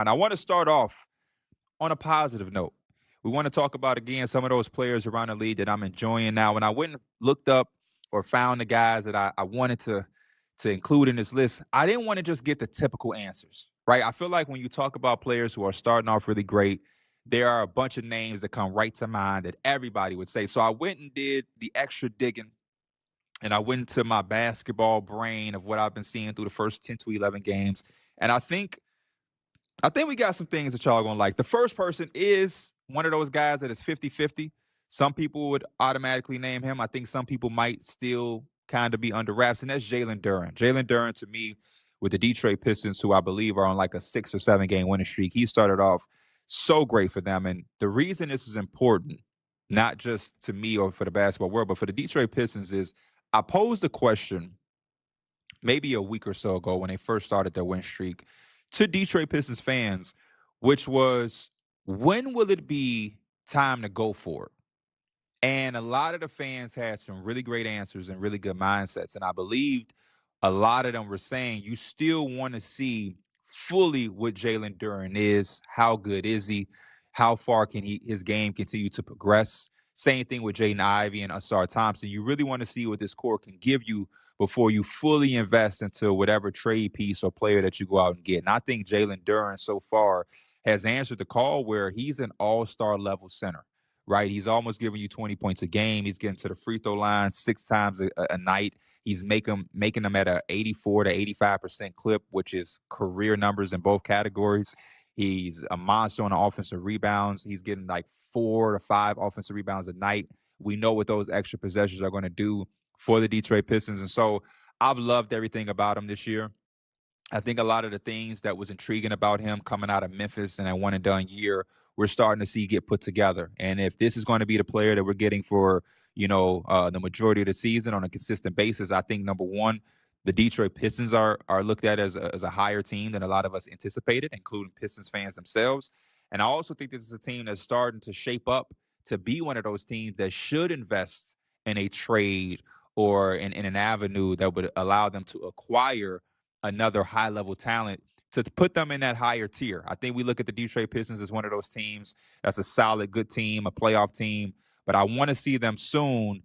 And I want to start off on a positive note. We want to talk about, again, some of those players around the league that I'm enjoying now. When I went and looked up or found the guys that I wanted to include in this list, I didn't want to just get the typical answers, right? I feel like when you talk about players who are starting off really great, there are a bunch of names that come right to mind that everybody would say. So I went and did the extra digging, and I went into my basketball brain of what I've been seeing through the first 10 to 11 games. And I think we got some things that y'all gonna like. The first person is one of those guys that is 50-50. Some people would automatically name him. I think some people might still kind of be under wraps, and that's Jalen Duren. Jalen Duren, to me, with the Detroit Pistons, who I believe are on like a 6 or 7 game winning streak, he started off so great for them. And the reason this is important, not just to me or for the basketball world, but for the Detroit Pistons, is I posed a question maybe a week or so ago when they first started their win streak to Detroit Pistons fans, which was, when will it be time to go for it? And a lot of the fans had some really great answers and really good mindsets. And I believed a lot of them were saying you still want to see fully what Jalen Duren is. How good is he? How far can his game continue to progress? Same thing with Jaden Ivey and Asar Thompson. You really want to see what this core can give you before you fully invest into whatever trade piece or player that you go out and get. And I think Jalen Duren so far has answered the call where he's an all-star level center, right? He's almost giving you 20 points a game. He's getting to the free throw line 6 times a night. He's making them at a 84 to 85% clip, which is career numbers in both categories. He's a monster on the offensive rebounds. He's getting like 4 to 5 offensive rebounds a night. We know what those extra possessions are going to do for the Detroit Pistons. And so I've loved everything about him this year. I think a lot of the things that was intriguing about him coming out of Memphis and that one and done year, we're starting to see get put together. And if this is going to be the player that we're getting for, the majority of the season on a consistent basis, I think number one, the Detroit Pistons are looked at as a higher team than a lot of us anticipated, including Pistons fans themselves. And I also think this is a team that's starting to shape up to be one of those teams that should invest in a trade or in an avenue that would allow them to acquire another high level talent to put them in that higher tier. I think we look at the Detroit Pistons as one of those teams that's a solid, good team, a playoff team. But I want to see them soon,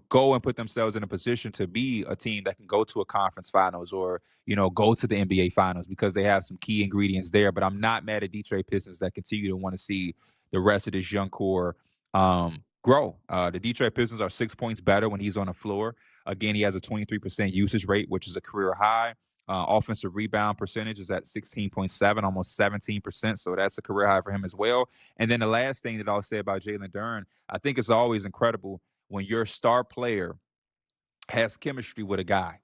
go and put themselves in a position to be a team that can go to a conference finals or, go to the NBA finals because they have some key ingredients there. But I'm not mad at Detroit Pistons that continue to want to see the rest of this young core grow. The Detroit Pistons are 6 points better when he's on the floor. Again, he has a 23% usage rate, which is a career high. Offensive rebound percentage is at 16.7, almost 17%. So that's a career high for him as well. And then the last thing that I'll say about Jalen Duren, I think it's always incredible when your star player has chemistry with a guy.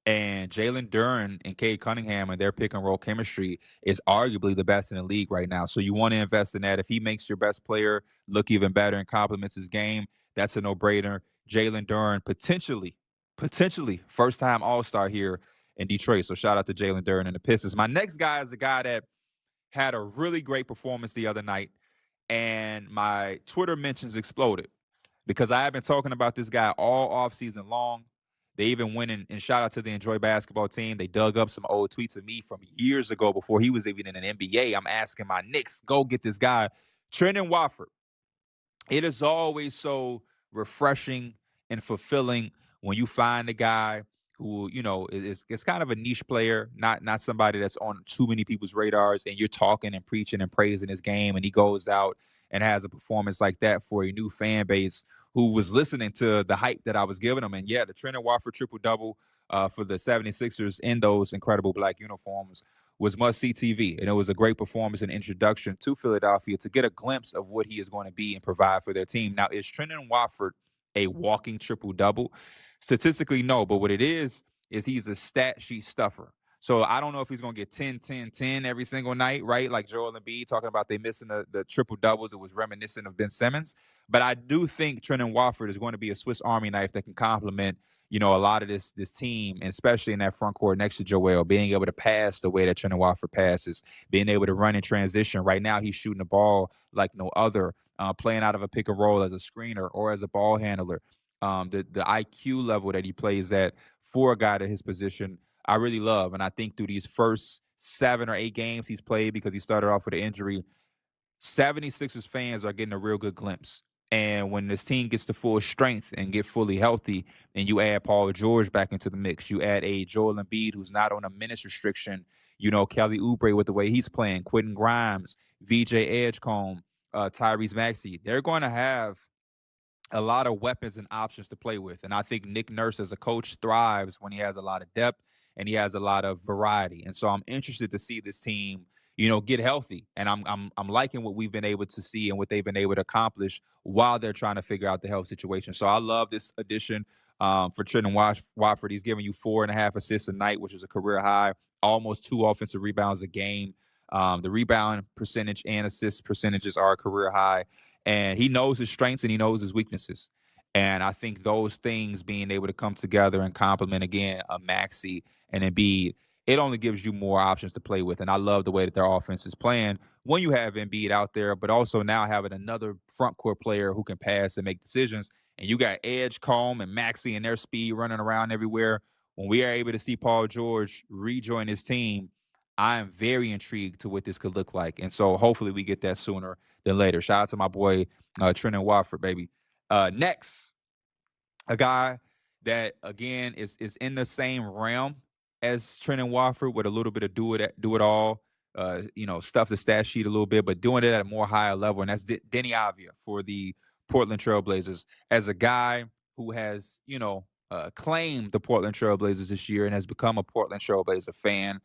And Jalen Duren and Cade Cunningham and their pick and roll chemistry is arguably the best in the league right now. So you want to invest in that. If he makes your best player look even better and complements his game, that's a no-brainer. Jalen Duren potentially first-time All-Star here in Detroit. So shout out to Jalen Duren and the Pistons. My next guy is a guy that had a really great performance the other night, and my Twitter mentions exploded because I have been talking about this guy all offseason long. They even went and shout out to the Enjoy Basketball team. They dug up some old tweets of me from years ago before he was even in an NBA. I'm asking my Knicks, go get this guy. Trendon Watford. It is always so refreshing and fulfilling when you find a guy who, is kind of a niche player, not somebody that's on too many people's radars, and you're talking and preaching and praising his game, and he goes out and has a performance like that for a new fan base who was listening to the hype that I was giving him. And yeah, the Trendon Watford triple-double for the 76ers in those incredible black uniforms was must-see TV. And it was a great performance and introduction to Philadelphia to get a glimpse of what he is going to be and provide for their team. Now, is Trendon Watford a walking triple-double? Statistically, no. But what it is he's a stat sheet stuffer. So I don't know if he's going to get 10, 10, 10 every single night, right? Like Joel Embiid talking about they missing the triple-doubles. It was reminiscent of Ben Simmons. But I do think Trendon Watford is going to be a Swiss Army knife that can complement a lot of this team, and especially in that front court next to Joel, being able to pass the way that Trendon Watford passes, being able to run in transition. Right now, he's shooting the ball like no other, playing out of a pick and roll as a screener or as a ball handler. The IQ level that he plays at for a guy at his position, I really love. And I think through these first 7 or 8 games he's played, because he started off with an injury, 76ers fans are getting a real good glimpse. And when this team gets to full strength and get fully healthy, and you add Paul George back into the mix, you add a Joel Embiid who's not on a minutes restriction, Kelly Oubre with the way he's playing, Quentin Grimes, VJ Edgecombe, Tyrese Maxey, they're going to have a lot of weapons and options to play with. And I think Nick Nurse as a coach thrives when he has a lot of depth and he has a lot of variety. And so I'm interested to see this team, get healthy. And I'm liking what we've been able to see and what they've been able to accomplish while they're trying to figure out the health situation. So I love this addition for Trendon Watford. He's giving you 4.5 assists a night, which is a career high, almost 2 offensive rebounds a game. The rebound percentage and assist percentages are a career high. And he knows his strengths and he knows his weaknesses. And I think those things being able to come together and complement, again, a Maxey and Embiid, it only gives you more options to play with. And I love the way that their offense is playing when you have Embiid out there, but also now having another front court player who can pass and make decisions. And you got Edgecombe and Maxey and their speed running around everywhere. When we are able to see Paul George rejoin his team, I am very intrigued to what this could look like. And so hopefully we get that sooner than later. Shout out to my boy, Trendon Watford, baby. Next, a guy that, again, is in the same realm as Trendon Watford with a little bit of do it all, stuff the stat sheet a little bit, but doing it at a more higher level. And that's Deni Avdija for the Portland Trail Blazers. As a guy who has, claimed the Portland Trail Blazers this year and has become a Portland Trail Blazer fan.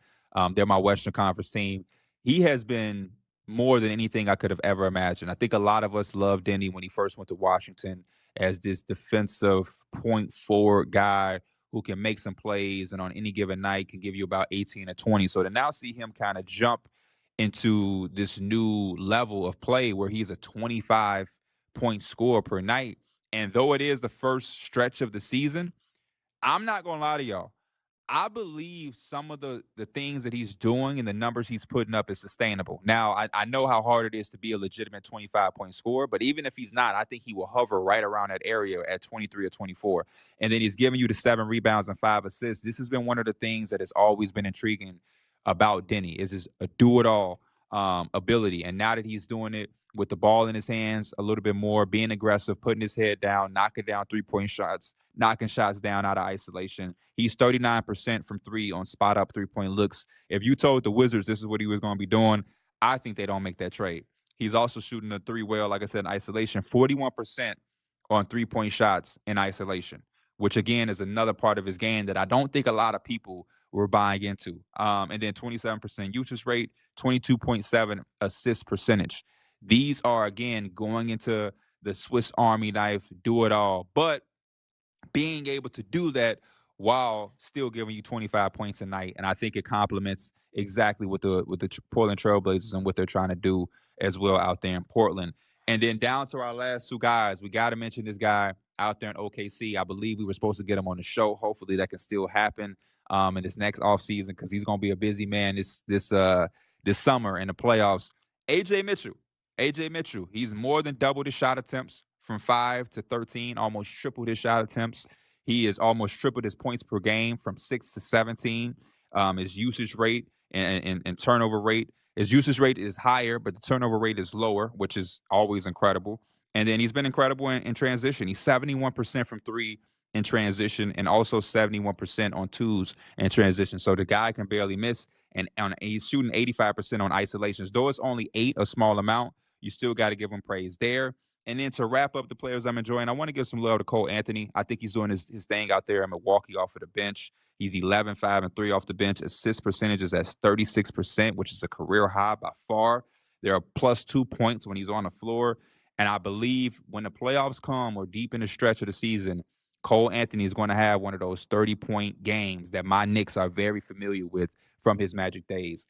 They're my Western Conference team. He has been more than anything I could have ever imagined. I think a lot of us loved Denny when he first went to Washington as this defensive point forward guy who can make some plays and on any given night can give you about 18 or 20. So to now see him kind of jump into this new level of play where he's a 25-point scorer per night, and though it is the first stretch of the season, I'm not going to lie to y'all. I believe some of the things that he's doing and the numbers he's putting up is sustainable. Now, I know how hard it is to be a legitimate 25-point scorer, but even if he's not, I think he will hover right around that area at 23 or 24. And then he's giving you the 7 rebounds and 5 assists. This has been one of the things that has always been intriguing about Deni is his do-it-all ability. And now that he's doing it with the ball in his hands a little bit more, being aggressive, putting his head down, knocking down 3-point shots, knocking shots down out of isolation. He's 39% from 3 on spot-up 3-point looks. If you told the Wizards this is what he was going to be doing, I think they don't make that trade. He's also shooting a 3 well, like I said, in isolation, 41% on 3-point shots in isolation, which, again, is another part of his game that I don't think a lot of people were buying into. And then 27% usage rate, 22.7 assist percentage. These are, again, going into the Swiss Army knife, do it all. But being able to do that while still giving you 25 points a night. And I think it complements exactly what the Portland Trailblazers and what they're trying to do as well out there in Portland. And then down to our last 2 guys, we got to mention this guy out there in OKC. I believe we were supposed to get him on the show. Hopefully that can still happen in this next offseason because he's going to be a busy man this summer in the playoffs. AJ Mitchell, he's more than doubled his shot attempts from 5 to 13, almost tripled his shot attempts. He has almost tripled his points per game from 6 to 17. His usage rate and turnover rate. His usage rate is higher, but the turnover rate is lower, which is always incredible. And then he's been incredible in transition. He's 71% from 3 in transition and also 71% on 2s in transition. So the guy can barely miss. And he's shooting 85% on isolations. Though it's only 8, a small amount, you still got to give him praise there. And then to wrap up the players I'm enjoying, I want to give some love to Cole Anthony. I think he's doing his thing out there in Milwaukee off of the bench. He's 11, 5, and 3 off the bench. Assist percentage is at 36%, which is a career high by far. There are plus 2 points when he's on the floor. And I believe when the playoffs come or deep in the stretch of the season, Cole Anthony is going to have one of those 30-point games that my Knicks are very familiar with from his Magic days.